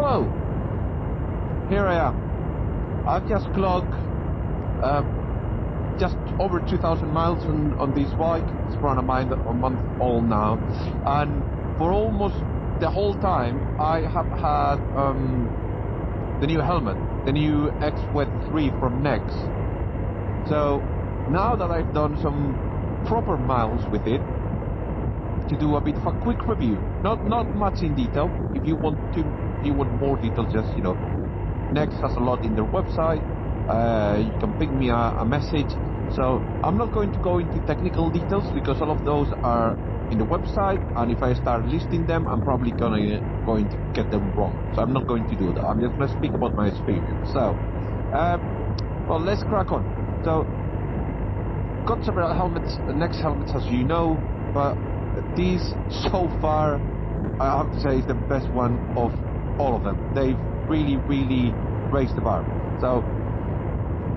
So, here I am. I've just clocked just over 2,000 miles on this bike. It's around a month old now, and for almost the whole time I have had the new helmet, the new XWED3 from Nexx. So now that I've done some proper miles with it, to do a bit of a quick review, not much in detail. If you want more details, just Nexx has a lot in their website. You can ping me a message. So I'm not going to go into technical details because all of those are in the website, and if I start listing them, I'm probably going to get them wrong. So I'm not going to do that. I'm just going to speak about my experience. So, well, let's crack on. So, got several helmets, Nexx helmets, as you know, but this so far, I have to say, is the best one of all of them. They've really raised the bar. So,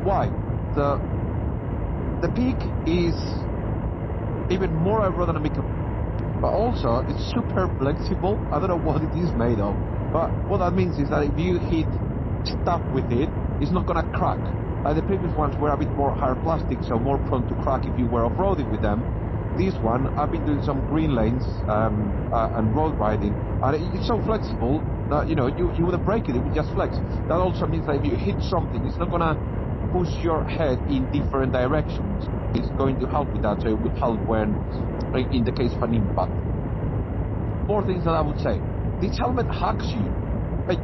why? The peak is even more aerodynamic, but also it's super flexible. I don't know what it is made of, but what that means is that if you hit stuff with it, it's not gonna crack. The previous ones were a bit more hard plastic, so more prone to crack if you were off-roading with them. This one, I've been doing some green lanes and road riding, and it's so flexible that you wouldn't break it; it would just flex. That also means that if you hit something, it's not gonna push your head in different directions. It's going to help with that, so it would help when, in the case of an impact. More things that I would say. This helmet hugs you.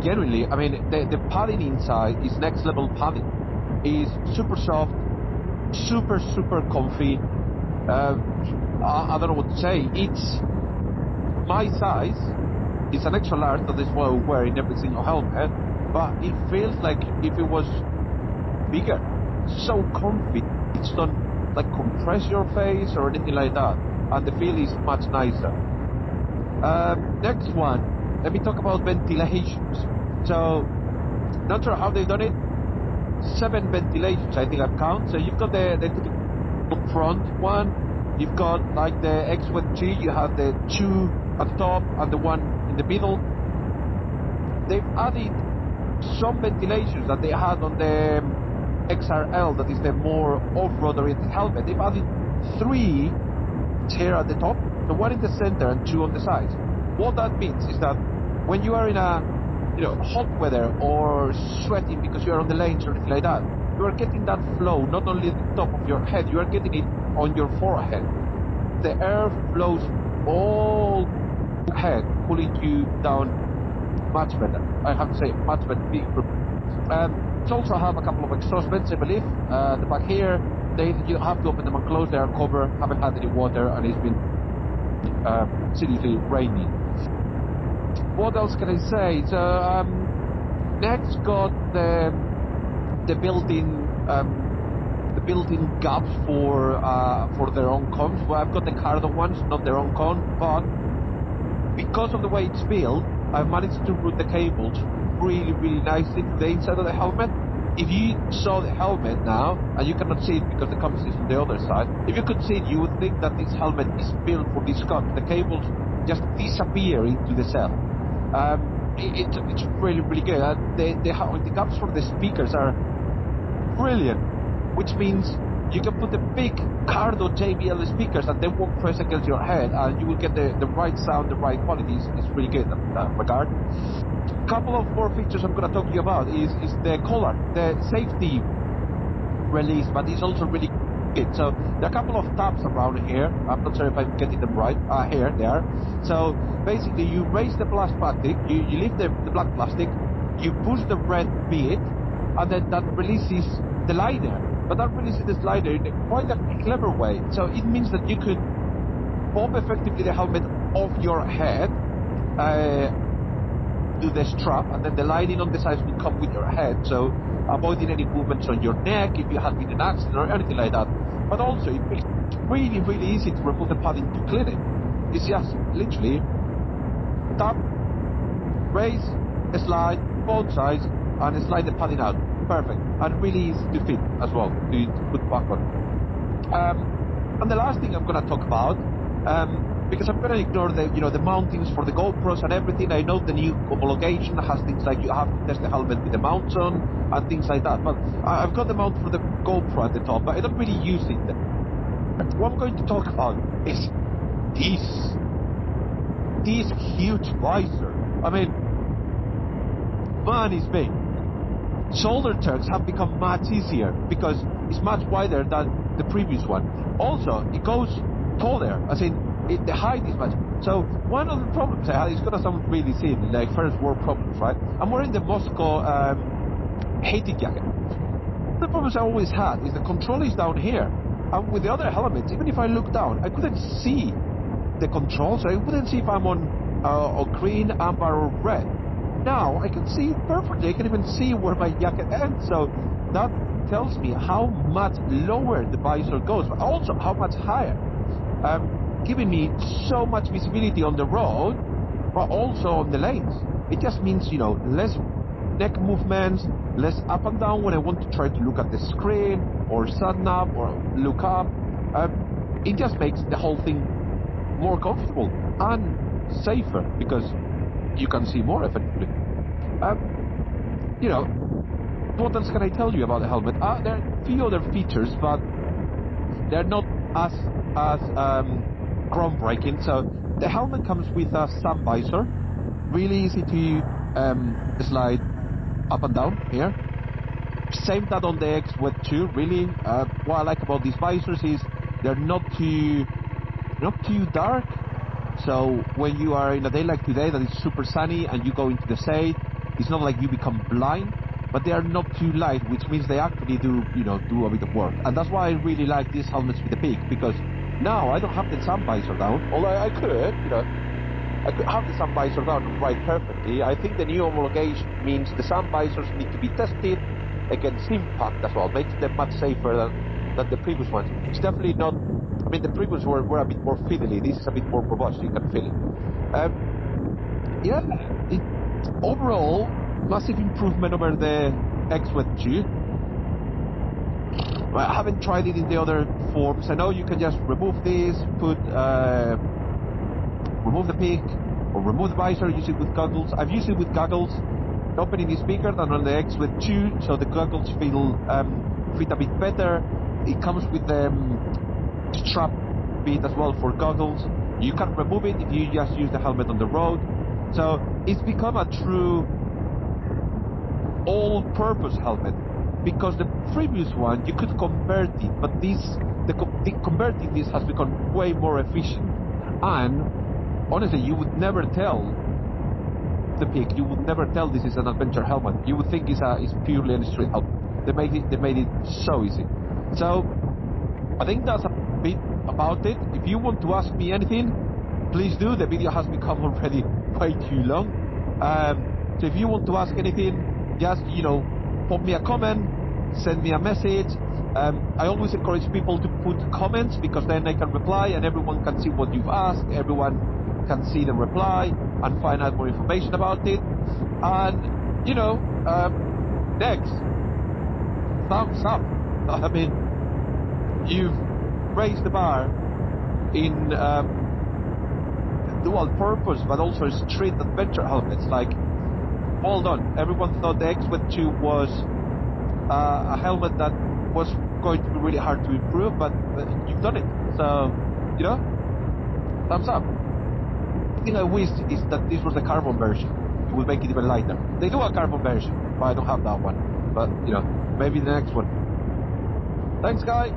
Genuinely, I mean, the padding inside is next level padding. It's super soft, super comfy. I don't know what to say. It's my size. It's an extra large, that is what I wear in every single helmet, but it feels like if it was bigger. So comfy. It's don't like compress your face or anything like that, and the feel is much nicer. Next one, let me talk about ventilations. So, not sure how they've done it. 7 ventilations, I think I've counted. So you've got the front one, you've got like the XWED3, you have the 2 at the top and the 1 in the middle. They've added some ventilations that they had on the XRL, that is the more off-road oriented helmet. They've added 3 here at the top, the 1 in the center and 2 on the sides. What that means is that when you are in a hot weather or sweating because you are on the lanes or anything like that, you are getting that flow not only at the top of your head, you are getting it on your forehead. The air flows all head, pulling you down much better. I have to say, much better. It also have a couple of exhaust vents, I believe. The back here, you have to open them and close. They are covered, haven't had any water, and it's been seriously raining. What else can I say? So, Nexx got the built-in gaps for their own cones. Well, I've got the Cardo ones, not their own cone, but because of the way it's built, I've managed to route the cables really nicely to the inside of the helmet. If you saw the helmet now, and you cannot see it because the compass is on the other side, if you could see it, you would think that this helmet is built for these cones. The cables just disappear into the cell. It's really good. The gaps for the speakers are brilliant, which means you can put the big Cardo JBL speakers and they won't press against your head, and you will get the right sound, the right quality. It's really good in that regard. A couple of more features I'm going to talk to you about is the collar, the safety release, but it's also really good. So there are a couple of tabs around here. I'm not sure if I'm getting them right. Here they are. So basically, you raise the plastic, you lift the black plastic, you push the red bit, and then that releases the liner. But that releases the liner in quite a clever way. So it means that you could pop effectively the helmet off your head, do the strap, and then the lining on the sides will come with your head, so avoiding any movements on your neck if you have been in an accident or anything like that. But also, it makes it really easy to remove the padding to clean it. It's just literally tap, raise, slide, both sides, and slide the padding out. Perfect. And really easy to fit as well, to put back on. And the last thing I'm going to talk about, because I'm gonna ignore the the mountings for the GoPros and everything. I know the new homologation has things like you have to test the helmet with the mounts on and things like that. But I've got the mount for the GoPro at the top, but I don't really use it. What I'm going to talk about is this huge visor. I mean, man, it's big. Shoulder tucks have become much easier because it's much wider than the previous one. Also, it goes taller, as in the height is much. So one of the problems I had, it's gonna sound really silly, like first world problems, right? I'm wearing the Moscow heating jacket. The problems I always had is the control is down here, and with the other helmets, even if I look down, I couldn't see the controls. So I wouldn't see if I'm on green, amber, or red. Now I can see it perfectly. I can even see where my jacket ends. So that tells me how much lower the visor goes, but also how much higher, giving me so much visibility on the road, but also on the lanes. It just means less neck movements, less up and down when I want to try to look at the screen or sat nav or look up. It just makes the whole thing more comfortable and safer because you can see more effectively. What else can I tell you about the helmet? There are a few other features, but they're not as groundbreaking. So the helmet comes with a sun visor, really easy to slide up and down here. Same that on the XWED3. Really, what I like about these visors is they're not too dark. So when you are in a day like today that is super sunny and you go into the shade, it's not like you become blind, but they are not too light, which means they actually do a bit of work. And that's why I really like these helmets with the peak, because now I don't have the sun visor down, although I could have the sun visor down and ride perfectly. I think the new homologation means the sun visors need to be tested against impact as well, makes them much safer than the previous ones. It's definitely not. I mean, the previous were a bit more fiddly. This is a bit more robust. You can feel it. Overall, massive improvement over the XWED3. I haven't tried it in the other forms. I know you can just remove this, remove the peak, or remove the visor, use it with goggles. I've used it with goggles. Opening is bigger than on the XWED2, so the goggles fit a bit better. It comes with strap bit as well for goggles. You can remove it if you just use the helmet on the road. So it's become a true all-purpose helmet, because the previous one you could convert it, but converting this has become way more efficient. And honestly, you would never tell the peak. You would never tell this is an adventure helmet. You would think it's purely a street helmet. They made it so easy. So I think that's a bit about it. If you want to ask me anything, please do. The video has become already way too long. So if you want to ask anything, just pop me a comment, send me a message. I always encourage people to put comments, because then I can reply and everyone can see what you've asked. Everyone can see the reply and find out more information about it. And next, thumbs up. I mean, you've raised the bar in dual purpose, but also street adventure helmets. Like, well done. Everyone thought the XWED2 was a helmet that was going to be really hard to improve, but you've done it. So, thumbs up. The thing I wish is that this was the carbon version. It would make it even lighter. They do a carbon version, but I don't have that one. But, maybe the next one. Thanks, guy.